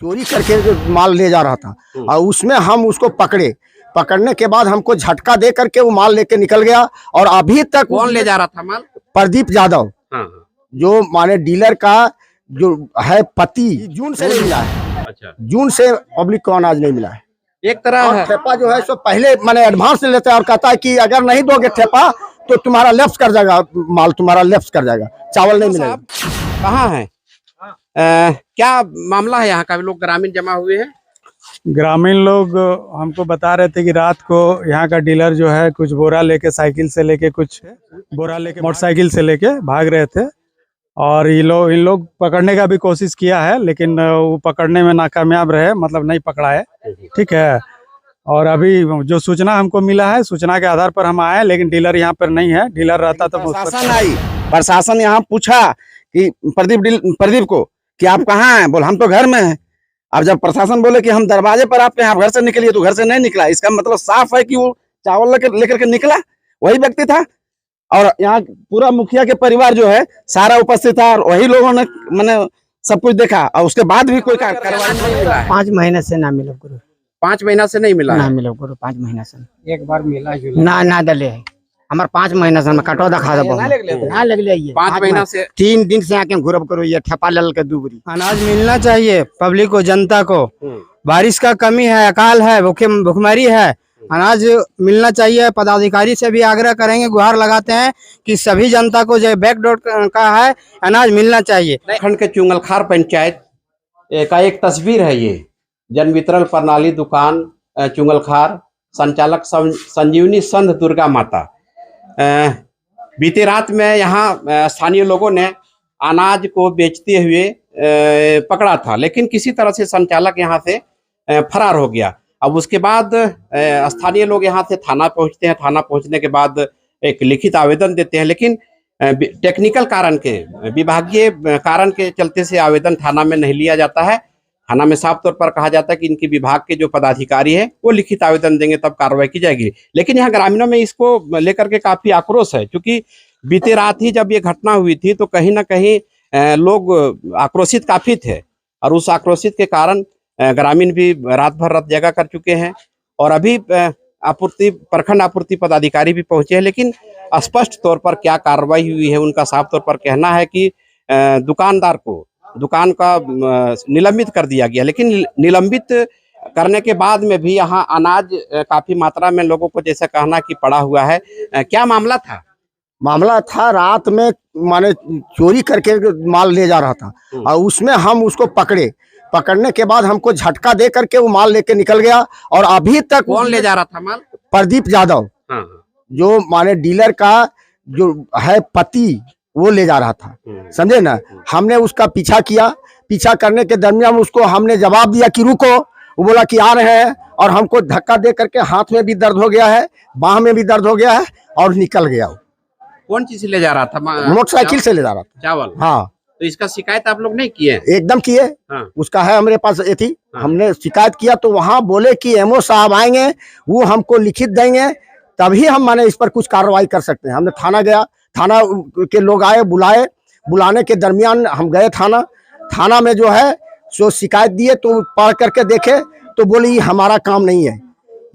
चोरी करके जो माल ले जा रहा था और उसमें हम उसको पकड़ने के बाद हमको झटका दे करके वो माल लेके निकल गया। और अभी तक कौन ले जा रहा था माल? प्रदीप यादव, हाँ। जो माने डीलर का जो है पति, जून से नहीं मिला है। अच्छा, जून से पब्लिक को अनाज नहीं मिला है। एक तरह और है ठेपा जो है सो पहले मैंने एडवांस ले लेता है और कहता है कि अगर नहीं दोगे ठेपा तो तुम्हारा लेफ्ट कर जाएगा, माल तुम्हारा लेफ्ट कर जाएगा, चावल नहीं मिलेगा। कहाँ है? क्या मामला है यहाँ का? लोग ग्रामीण जमा हुए हैं। ग्रामीण लोग हमको बता रहे थे कि रात को यहाँ का डीलर जो है कुछ बोरा लेके साइकिल से लेके कुछ बोरा लेके मोटरसाइकिल से लेके भाग रहे थे और इन लोग पकड़ने का भी कोशिश किया है, लेकिन वो पकड़ने में नाकामयाब रहे, मतलब नहीं पकड़ा है। ठीक है। और अभी जो सूचना हमको मिला है, सूचना के आधार पर हम आए, लेकिन डीलर यहाँ पर नहीं है। डीलर रहता तो प्रशासन यहाँ पूछा कि प्रदीप को कि आप कहाँ हैं? बोल हम तो घर में हैं। अब जब प्रशासन बोले कि हम दरवाजे पर आपके यहाँ घर से निकलिए, तो घर से नहीं निकला। इसका मतलब साफ है कि वो चावल लेकर के निकला वही व्यक्ति था। और यहाँ पूरा मुखिया के परिवार जो है सारा उपस्थित था और वही लोगों ने मैंने सब कुछ देखा और उसके बाद भी कोई कार्रवाई नहीं मिला है। 5 महीने से ना मिलो गुरु। 5 महीना से नहीं मिला? ना मिलो गुरु 5 महीना से एक बार मिला ना दले है हमार 5 महीना से कटो दिखा दे ना लगले ये 5 महीना से 3 दिन से आके घुरब करो ये ठेपा लल के दूबरी। अनाज मिलना चाहिए पब्लिक को, जनता को। बारिश का कमी है, अकाल है, भुखमरी है, अनाज मिलना चाहिए। पदाधिकारी से भी आग्रह करेंगे, गुहार लगाते हैं कि सभी जनता को जो बैकडोर का है अनाज मिलना चाहिए। खंड के चुंगलखार पंचायत का एक तस्वीर है ये। जन वितरण प्रणाली दुकान चुंगलखार, संचालक संजीवनी संध दुर्गा माता। बीती रात में यहाँ स्थानीय लोगों ने अनाज को बेचते हुए पकड़ा था, लेकिन किसी तरह से संचालक यहाँ से फरार हो गया। अब उसके बाद स्थानीय लोग यहाँ से थाना पहुँचते हैं। थाना पहुँचने के बाद एक लिखित आवेदन देते हैं, लेकिन टेक्निकल कारण के, विभागीय कारण के चलते से आवेदन थाना में नहीं लिया जाता है। थाना में साफ तौर पर कहा जाता है कि इनके विभाग के जो पदाधिकारी है वो लिखित आवेदन देंगे तब कार्रवाई की जाएगी। लेकिन यहाँ ग्रामीणों में इसको लेकर के काफी आक्रोश है, क्योंकि बीते रात ही जब ये घटना हुई थी तो कहीं ना कहीं लोग आक्रोशित काफी थे और उस आक्रोशित के कारण ग्रामीण भी रात भर रात जगह कर चुके हैं। और अभी प्रखंड आपूर्ति पदाधिकारी भी पहुंचे हैं, लेकिन स्पष्ट तौर पर क्या कार्रवाई हुई है उनका साफ तौर पर कहना है कि दुकानदार को दुकान का निलंबित कर दिया गया। लेकिन निलंबित करने के बाद में भी यहाँ अनाज काफी मात्रा में लोगों को जैसा कहना कि पड़ा हुआ है। क्या मामला था? मामला था रात में माने चोरी करके माल ले जा रहा था और उसमें हम उसको पकड़ने के बाद हमको झटका दे करके वो माल लेके निकल गया। और अभी तक कौन ले जा रहा था माल? प्रदीप यादव, जो माने डीलर का जो है पति, वो ले जा रहा था। समझे ना। हमने उसका पीछा करने के दरमियान उसको हमने जवाब दिया कि रुको। वो बोला कि आ रहे हैं और हमको धक्का दे करके हाथ में भी दर्द हो गया है, बाह में भी दर्द हो गया है और निकल गया। कौन चीज ले जा रहा था? मोटरसाइकिल से ले जा रहा था चावल। हाँ। तो इसका शिकायत आप लोग नहीं किए? एकदम किए। उसका है हमारे पास ये थी। हमने शिकायत किया तो वहाँ बोले कि एमओ साहब आएंगे, वो हमको लिखित देंगे, तभी हम माने इस पर कुछ कार्रवाई कर सकते हैं। हमने थाना गया, थाना के लोग आए, बुलाने के दरमियान हम गए थाना में जो है सो शिकायत दिए तो पढ़ करके देखे तो बोले ये हमारा काम नहीं है,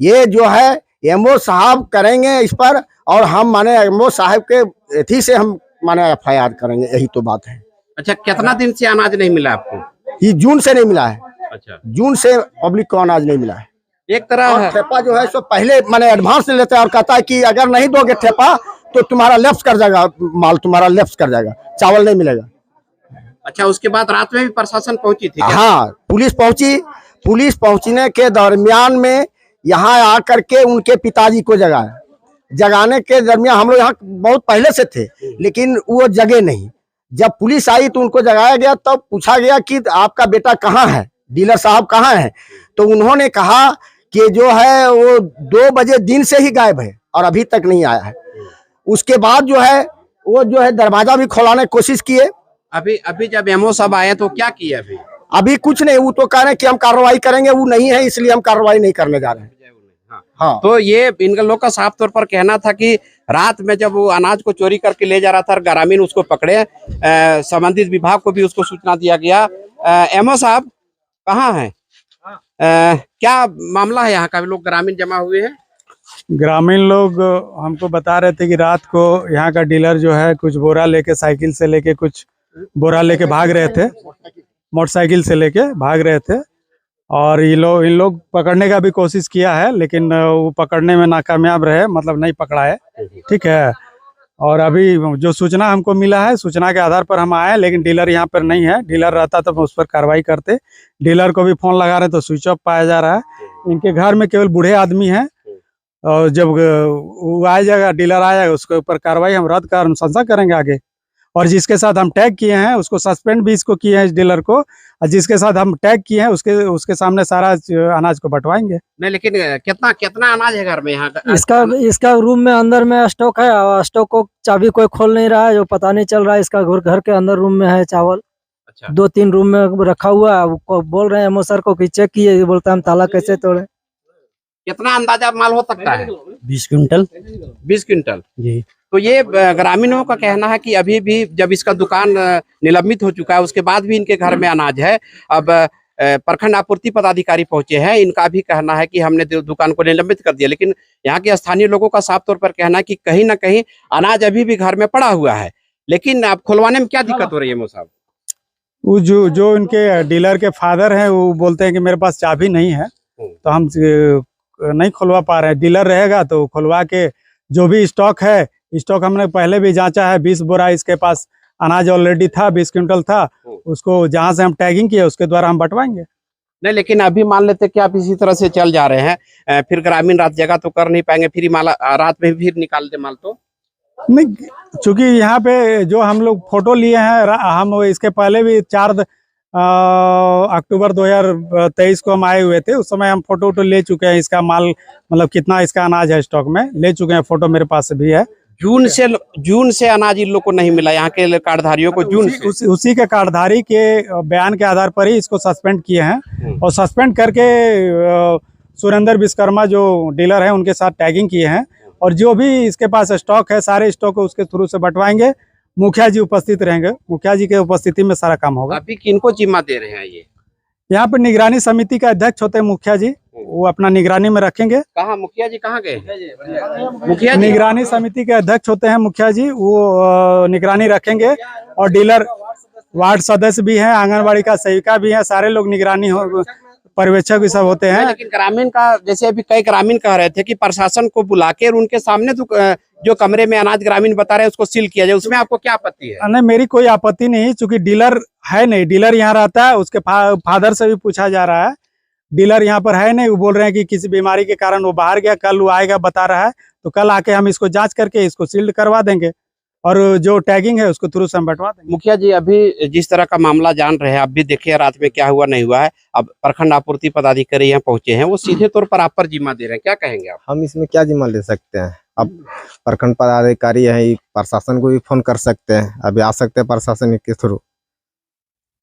ये जो है एमओ साहब करेंगे इस पर और हम माने एमओ साहब के एथी से हम माने FIR करेंगे, यही तो बात है। अच्छा, कितना दिन से अनाज नहीं मिला आपको? ये जून से नहीं मिला है। अच्छा, जून से पब्लिक को अनाज नहीं मिला है। एक तरह है ठेपा जो है सो पहले मैंने एडवांस ले लेता है और कहता है कि अगर नहीं दोगे ठेपा तो तुम्हारा लेफ्ट कर जाएगा, माल तुम्हारा लेफ्ट कर जाएगा, चावल नहीं मिलेगा। अच्छा, उसके बाद रात में भी प्रशासन पहुंची थी? हाँ, पुलिस पहुंची। पुलिस पहुंचने के दरमियान में यहाँ आकर के उनके पिताजी को जगाने के दरमियान हम लोग यहाँ बहुत पहले से थे, लेकिन वो जगे नहीं। जब पुलिस आई तो उनको जगाया गया, तब पूछा गया कि आपका बेटा कहाँ है, डीलर साहब कहाँ है? तो उन्होंने कहा कि जो है वो 2 बजे दिन से ही गायब है और अभी तक नहीं आया है। उसके बाद जो है वो जो है दरवाजा भी खोलाने की कोशिश किए। अभी जब एमओ साहब आए तो क्या किया? अभी कुछ नहीं, वो तो कह रहे हैं कि हम कार्रवाई करेंगे, वो नहीं है इसलिए हम कार्रवाई नहीं करने जा रहे हैं। हाँ। तो ये इन लोग का साफ तौर पर कहना था कि रात में जब वो अनाज को चोरी करके ले जा रहा था, ग्रामीण उसको पकड़े, संबंधित विभाग को भी उसको सूचना दिया गया। एमओ साहब, कहाँ है? क्या मामला है यहाँ का? भी लोग ग्रामीण जमा हुए हैं। ग्रामीण लोग हमको बता रहे थे कि रात को यहाँ का डीलर जो है कुछ बोरा लेके साइकिल से लेके कुछ बोरा लेके भाग रहे थे, मोटरसाइकिल से लेके भाग रहे थे। और इन लोग पकड़ने का भी कोशिश किया है, लेकिन वो पकड़ने में नाकामयाब रहे, मतलब नहीं पकड़ा है। ठीक है। और अभी जो सूचना हमको मिला है, सूचना के आधार पर हम आए, लेकिन डीलर यहाँ पर नहीं है। डीलर रहता तो उस पर कार्रवाई करते। डीलर को भी फोन लगा रहे तो स्विच ऑफ पाया जा रहा है। इनके घर में केवल बूढ़े आदमी हैं, और जब वो आ जाएगा, डीलर आएगा, उसके ऊपर कार्रवाई हम रद्द कर अनुशंसा करेंगे आगे। और जिसके साथ हम टैग किए हैं उसको सस्पेंड भी इसको किए हैं, इस डीलर को। और जिसके साथ हम टैग किए हैं उसके सामने सारा अनाज को बंटवाएंगे। नहीं, लेकिन कितना अनाज है घर में यहाँ का? इसका रूम में अंदर में स्टॉक है, और स्टॉक को चाबी कोई खोल नहीं रहा है, जो पता नहीं चल रहा है। इसका घर के अंदर रूम में है चावल। अच्छा। 2-3 रूम में रखा हुआ है। वो बोल रहे हैं एमओ सर को कि चेक किए, बोलता है हम ताला कैसे तोड़े। कितना अंदाजा माल हो सकता है? 20 क्विंटल। 20 क्विंटल जी। तो ये ग्रामीणों का कहना है कि अभी भी जब इसका दुकान निलंबित हो चुका है, उसके बाद भी इनके घर में अनाज है। अब प्रखंड आपूर्ति पदाधिकारी पहुंचे हैं, इनका भी कहना है कि हमने दुकान को निलंबित कर दिया, लेकिन यहाँ के स्थानीय लोगों का साफ तौर पर कहना है कि कहीं ना कहीं अनाज अभी भी घर में पड़ा हुआ है। लेकिन अब खुलवाने में क्या दिक्कत हो रही है साहब? वो जो इनके डीलर के फादर हैं, वो बोलते हैं कि मेरे पास चाबी नहीं है, तो हम नहीं खुलवा पा रहे हैं। डीलर रहेगा तो खुलवा के, जो भी स्टॉक है, स्टॉक हमने पहले भी जांचा है। 20 बोरा इसके पास अनाज ऑलरेडी था, 20 क्विंटल था। उसको जहां से हम टैगिंग किए उसके द्वारा हम बंटवाएंगे। नहीं, लेकिन अभी मान लेते कि आप इसी तरह से चल जा रहे हैं, फिर ग्रामीण रात जगह तो कर नहीं पाएंगे, फिर माल रात में फिर निकाल दे माल तो नहीं। चूंकि यहाँ पे जो हम लोग फोटो लिए हैं, हम इसके पहले भी 4 अक्टूबर 2023 को हम आए हुए थे। उस समय हम फोटो ले चुके हैं। इसका माल मतलब कितना इसका अनाज है स्टॉक में ले चुके हैं, फोटो मेरे पास भी है। जून से अनाज इन लोग को नहीं मिला, यहाँ के कार्डधारियों को जून से। उसी के कार्डधारी के बयान के आधार पर ही इसको सस्पेंड किए हैं। और सस्पेंड करके सुरेंद्र विश्वकर्मा जो डीलर है उनके साथ टैगिंग किए हैं। और जो भी इसके पास स्टॉक है, सारे स्टॉक को उसके थ्रू से बंटवाएंगे। मुखिया जी उपस्थित रहेंगे, मुखिया जी के उपस्थिति में सारा काम होगा। अभी किनको जिम्मा दे रहे हैं ये? यहाँ पर निगरानी समिति का अध्यक्ष होते हैं मुखिया जी, वो अपना निगरानी में रखेंगे। कहाँ मुखिया जी कहाँ गए? मुखिया जी निगरानी समिति के अध्यक्ष होते हैं मुखिया जी, वो निगरानी रखेंगे। और डीलर वार्ड सदस्य भी हैं, आंगनबाड़ी का सेविका भी है, सारे लोग निगरानी पर्यवेक्षक भी सब होते हैं। लेकिन ग्रामीण का, जैसे अभी कई ग्रामीण कह रहे थे कि प्रशासन को बुला के उनके सामने जो कमरे में अनाज ग्रामीण बता रहे हैं उसको सील किया जाए, उसमें आपको क्या आपत्ति है? नहीं, मेरी कोई आपत्ति नहीं, चूंकि डीलर है नहीं। डीलर यहाँ रहता है, उसके फादर से भी पूछा जा रहा है। डीलर यहाँ पर है नहीं, वो बोल रहे हैं कि किसी बीमारी के कारण वो बाहर गया, कल वो आएगा बता रहा है। तो कल आके हम इसको जांच करके इसको सील्ड करवा देंगे, और जो टैगिंग है उसको थ्रू से हम बंटवा देंगे। मुखिया जी, अभी जिस तरह का मामला जान रहे हैं, आप भी देखिए रात में क्या हुआ नहीं हुआ है। अब प्रखंड आपूर्ति पदाधिकारी यहाँ पहुंचे हैं, वो सीधे तौर पर आप पर जिम्मा दे रहे हैं, क्या कहेंगे आप? हम इसमें क्या जिम्मा ले सकते हैं? अब प्रखंड पदाधिकारी है, प्रशासन को भी फोन कर सकते हैं, अभी आ सकते हैं प्रशासन के थ्रू।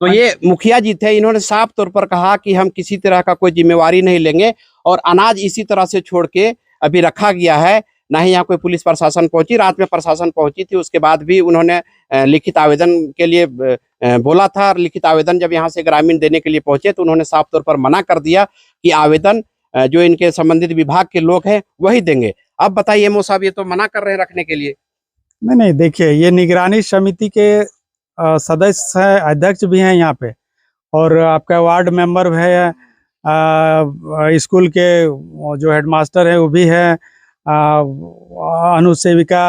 तो ये मुखिया जी थे, इन्होंने साफ तौर पर कहा कि हम किसी तरह का कोई जिम्मेवारी नहीं लेंगे, और अनाज इसी तरह से छोड़ के अभी रखा गया है। ना ही यहाँ कोई पुलिस प्रशासन पहुंची, रात में प्रशासन पहुंची थी, उसके बाद भी उन्होंने लिखित आवेदन के लिए बोला था। और लिखित आवेदन जब यहाँ से ग्रामीण देने के लिए पहुंचे तो उन्होंने साफ तौर पर मना कर दिया कि आवेदन जो इनके संबंधित विभाग के लोग हैं वही देंगे। अब बताइए एमओ साहब, ये तो मना कर रहे हैं रखने के लिए। नहीं, देखिए, ये निगरानी समिति के सदस्य है, अध्यक्ष भी हैं यहाँ पे, और आपका वार्ड मेंबर भी है, स्कूल के जो हेडमास्टर है वो भी है, अनुसेविका,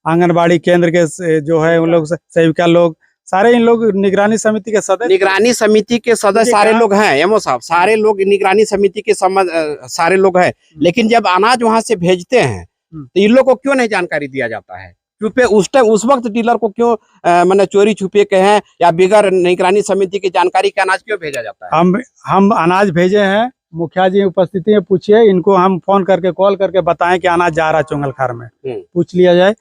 आंगनबाड़ी केंद्र के जो है उन लोग सेविका लोग, सारे इन लोग निगरानी समिति के सदस्य। निगरानी समिति के सदस्य सारे लोग हैं एमओ साहब, सारे लोग निगरानी समिति के सारे लोग हैं। लेकिन जब अनाज वहां से भेजते हैं तो इन लोग को क्यों नहीं जानकारी दिया जाता है? छुपे उस वक्त डीलर को क्यों मैंने चोरी छुपे के हैं, या बिगर निगरानी समिति की जानकारी के अनाज क्यों भेजा जाता है? हम अनाज भेजे हैं, मुखिया जी उपस्थिति में पूछिए, इनको हम फोन करके कॉल करके बताएं कि अनाज जा रहा है चुंगलखार में, पूछ लिया जाए।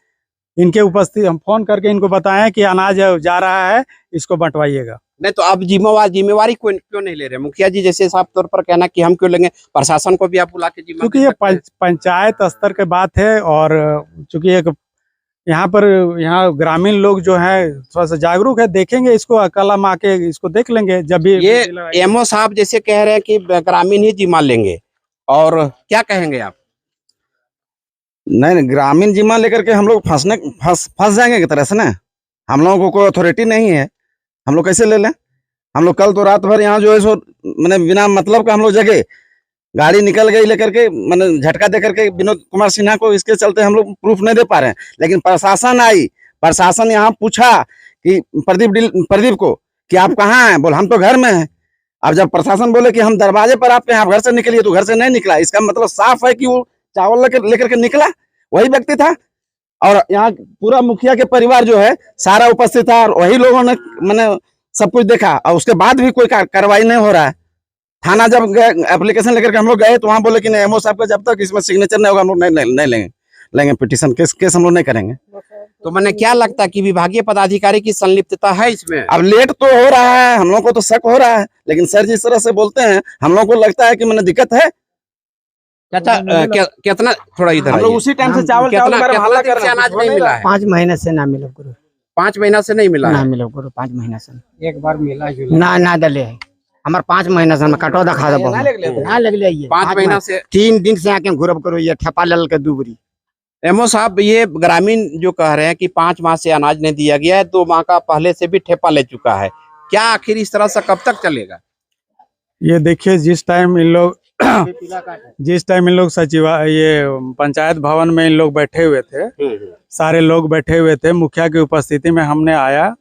इनके उपस्थिति हम फोन करके इनको बताएं कि अनाज जा रहा है, इसको बंटवाइएगा। नहीं तो अब जिम्मेवारी क्यों नहीं ले रहे मुखिया जी? जैसे साफ तौर पर कहना कि हम क्यों लेंगे, प्रशासन को भी आप बुला के जिम्मेदारी, क्योंकि ये पंचायत स्तर के बात है, और चूंकि एक यहाँ पर यहाँ ग्रामीण लोग जो है थोड़ा सा जागरूक है, देखेंगे इसको, कल हम आके इसको देख लेंगे जब भी ये एमओ साहब जैसे कह रहे हैं कि ग्रामीण ही जिम्मा लेंगे, और क्या कहेंगे आप? नहीं, ग्रामीण जिम्मा लेकर के हम लोग फंस जाएंगे की तरह से ना। हम लोगों को कोई अथॉरिटी नहीं है, हम लोग कैसे ले लें? हम लोग कल तो रात भर यहाँ जो है सो मैंने बिना मतलब का हम लोग जगह गाड़ी निकल गई लेकर के, मैंने झटका दे करके विनोद कुमार सिन्हा को, इसके चलते हम लोग प्रूफ नहीं दे पा रहे हैं। लेकिन प्रशासन आई, प्रशासन यहाँ पूछा कि प्रदीप को कि आप कहाँ हैं, बोल हम तो घर में हैं। अब जब प्रशासन बोले कि हम दरवाजे पर आपके यहाँ घर से निकलिए, तो घर से नहीं निकला। इसका मतलब साफ है कि वो चावल लेकर के निकला वही व्यक्ति था, और यहाँ पूरा मुखिया के परिवार जो है सारा उपस्थित था, और वही लोगों ने मैंने सब कुछ देखा, और उसके बाद भी कोई कार्रवाई नहीं हो रहा है। थाना जब गए एप्लीकेशन लेकर के हम लोग गए, तो वहाँ बोले कि नहीं, एमओ साहब का जब तक इसमें सिग्नेचर नहीं होगा हम लोग नहीं लेंगे पिटीशन केस हम लोग नहीं करेंगे। तो मैंने क्या लगता है कि विभागीय पदाधिकारी की संलिप्तता है इसमें? अब लेट तो हो रहा है, हम लोग को तो शक हो रहा है, लेकिन सर जिस तरह से बोलते हैं हम लोग को लगता है कि मैंने दिक्कत है। चाचा कितना, थोड़ा इधर हम लोग आइए। उसी टाइम से चावल कितना चावल कितना दिन से अनाज नहीं मिला है? 5 महीने से ना मिलो गुरु, 5 महीना से नहीं मिला ना है। मिलो गुरु, 5 महीना से एक बार मिला ना दले है हमार 5 महीना से कटो दिखा दे ना लगले ये 5 महीना से 3 दिन से आके घुरब करो ये ठेपा लल के दूबरी। एमओ साहब, ये ग्रामीण जो कह रहे हैं कि 5 माह से अनाज नहीं दिया गया है, 2 माह का पहले से भी ठेपा ले चुका है, क्या आखिर इस तरह से कब तक चलेगा? ये देखिए, जिस टाइम इन लोग सचिवालय, ये पंचायत भवन में इन लोग बैठे हुए थे, सारे लोग बैठे हुए थे, मुखिया की उपस्थिति में हमने आया,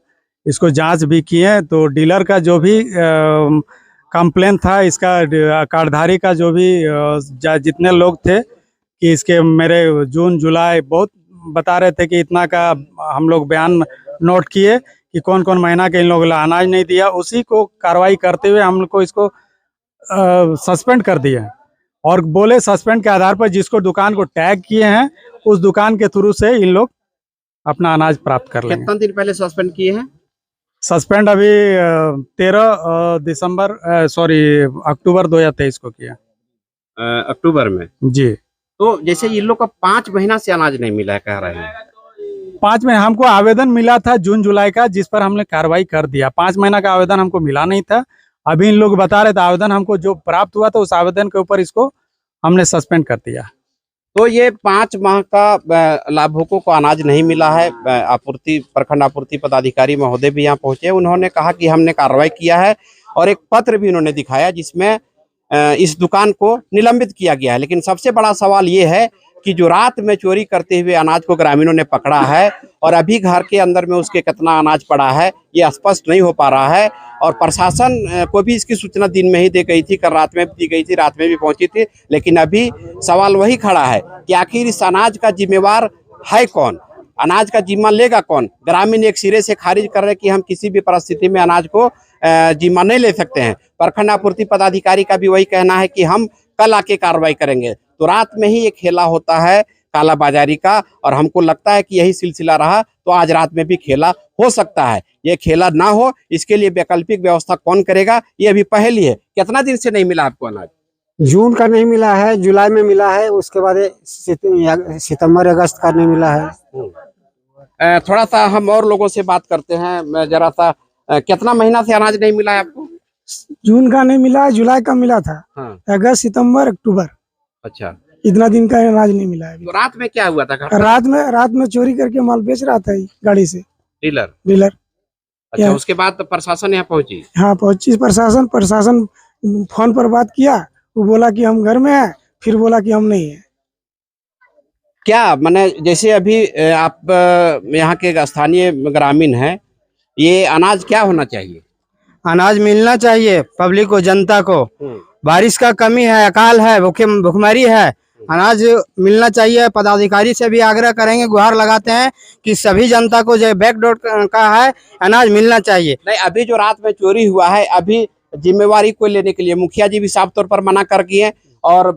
इसको जांच भी किए, तो डीलर का जो भी कंप्लेन था, इसका कार्डधारी का जो भी जितने लोग थे कि इसके मेरे जून जुलाई बहुत बता रहे थे कि इतना का हम लोग बयान नोट किए कि कौन कौन महीना के इन लोगों ने अनाज नहीं दिया, उसी को कार्रवाई करते हुए हम लोग को इसको सस्पेंड कर दिया, और बोले सस्पेंड के आधार पर जिसको दुकान को टैग किए हैं उस दुकान के थ्रू से इन लोग अपना अनाज प्राप्त कर लेंगे। कितना दिन पहले सस्पेंड किए हैं? सस्पेंड अभी 13 अक्टूबर 2023 को किया। अक्टूबर में जी। तो जैसे इन लोग का 5 महीना से अनाज नहीं मिला है कह रहे हैं। 5 महीने हमको आवेदन मिला था जून जुलाई का, जिस पर हमने कार्रवाई कर दिया। 5 महीना का आवेदन हमको मिला नहीं था। अभी इन लोग बता रहे थे आवेदन हमको जो प्राप्त हुआ था उस आवेदन के ऊपर इसको हमने सस्पेंड कर दिया। तो ये 5 माह का लाभुकों को अनाज नहीं मिला है। प्रखंड आपूर्ति पदाधिकारी महोदय भी यहाँ पहुंचे, उन्होंने कहा कि हमने कार्रवाई किया है, और एक पत्र भी उन्होंने दिखाया जिसमें इस दुकान को निलंबित किया गया है। लेकिन सबसे बड़ा सवाल ये है कि जो रात में चोरी करते हुए अनाज को ग्रामीणों ने पकड़ा है, और अभी घर के अंदर में उसके कितना अनाज पड़ा है ये स्पष्ट नहीं हो पा रहा है। और प्रशासन को भी इसकी सूचना दिन में ही दी गई थी, कल रात में दी गई थी, रात में भी पहुंची थी, लेकिन अभी सवाल वही खड़ा है कि आखिर इस अनाज का जिम्मेवार है कौन, अनाज का जिम्मा लेगा कौन? ग्रामीण एक सिरे से खारिज कर रहे कि हम किसी भी परिस्थिति में अनाज को जिम्मा नहीं ले सकते हैं। प्रखंड आपूर्ति पदाधिकारी का भी वही कहना है कि हम कल आके कार्रवाई करेंगे। तो रात में ही एक खेला होता है कालाबाजारी का, और हमको लगता है कि यही सिलसिला रहा तो आज रात में भी खेला हो सकता है। ये खेला ना हो, इसके लिए वैकल्पिक व्यवस्था कौन करेगा, ये अभी पहली है। कितना दिन से नहीं मिला आपको अनाज? जून का नहीं मिला है, जुलाई में मिला है, उसके बाद सितंबर अगस्त का नहीं मिला है। थोड़ा सा हम और लोगों से बात करते हैं, जरा सा कितना महीना से अनाज नहीं मिला है आपको? जून का नहीं मिला, जुलाई का मिला था। हाँ। अगस्त सितंबर अक्टूबर, अच्छा, इतना दिन का अनाज नहीं मिला है अभी। तो रात में क्या हुआ था? रात में चोरी करके माल बेच रहा था गाड़ी से डीलर। अच्छा, क्या? उसके बाद तो प्रशासन यहाँ पहुंची? हाँ पहुंची प्रशासन फोन पर बात किया, वो बोला कि हम घर में हैं, फिर बोला कि हम नहीं है। क्या माने, जैसे अभी आप यहाँ के स्थानीय ग्रामीण हैं, ये अनाज क्या होना चाहिए? अनाज मिलना चाहिए पब्लिक को, जनता को। बारिश का कमी है, अकाल है, भुखमरी है, अनाज मिलना चाहिए। पदाधिकारी से भी आग्रह करेंगे, गुहार लगाते हैं कि सभी जनता को जो बैकडोर का है अनाज मिलना चाहिए। नहीं, अभी जो रात में चोरी हुआ है, अभी जिम्मेवारी को लेने के लिए मुखिया जी भी साफ तौर पर मना कर दिए, और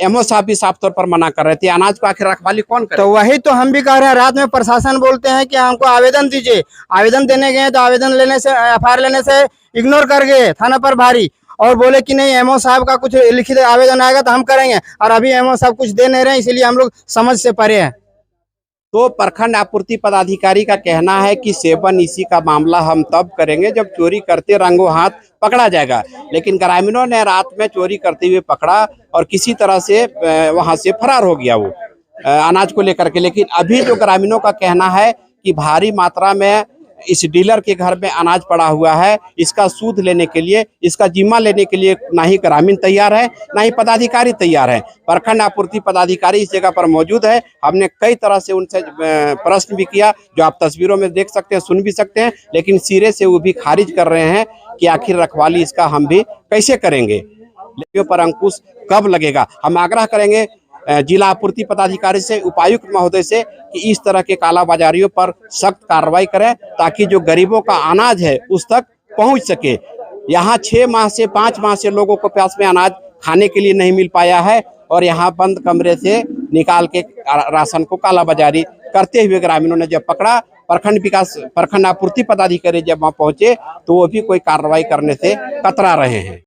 एमओ साहब भी साफ तौर पर मना कर रहे थे। अनाज को आखिर रखवाली कौन करे? तो वही तो हम भी कह रहे हैं। रात में प्रशासन बोलते हैं कि हमको आवेदन दीजिए, आवेदन देने गए तो आवेदन लेने से, एफआईआर लेने से इग्नोर कर गए थाना पर भारी, और बोले कि नहीं एमओ साहब का कुछ लिखित आवेदन आएगा तो हम करेंगे, और अभी एमओ साहब कुछ दे नहीं रहे हैं, इसलिए हम लोग समझ से परे हैं। तो प्रखंड आपूर्ति पदाधिकारी का कहना है कि सेवन इसी का मामला हम तब करेंगे जब चोरी करते रंगों हाथ पकड़ा जाएगा। लेकिन ग्रामीणों ने रात में चोरी करते हुए पकड़ा और किसी तरह से वहां से फरार हो गया वो अनाज को लेकर के। लेकिन अभी जो ग्रामीणों का कहना है कि भारी मात्रा में इस डीलर के घर में अनाज पड़ा हुआ है, इसका सूद लेने के लिए, इसका जिम्मा लेने के लिए ना ही ग्रामीण तैयार है, ना ही पदाधिकारी तैयार है। प्रखंड आपूर्ति पदाधिकारी इस जगह पर मौजूद है। हमने कई तरह से उनसे प्रश्न भी किया, जो आप तस्वीरों में देख सकते हैं, सुन भी सकते हैं, लेकिन सिरे से वो भी खारिज कर रहे हैं कि आखिर रखवाली इसका हम भी कैसे करेंगे, पर अंकुश कब लगेगा। हम आग्रह करेंगे जिला आपूर्ति पदाधिकारी से, उपायुक्त महोदय से कि इस तरह के कालाबाजारियों पर सख्त कार्रवाई करें, ताकि जो गरीबों का अनाज है उस तक पहुंच सके। यहाँ 6 माह से 5 माह से लोगों को पास में अनाज खाने के लिए नहीं मिल पाया है और यहाँ बंद कमरे से निकाल के राशन को कालाबाजारी करते हुए ग्रामीणों ने जब पकड़ा, प्रखंड आपूर्ति पदाधिकारी जब वहां पहुंचे तो वो भी कोई कार्रवाई करने से कतरा रहे हैं।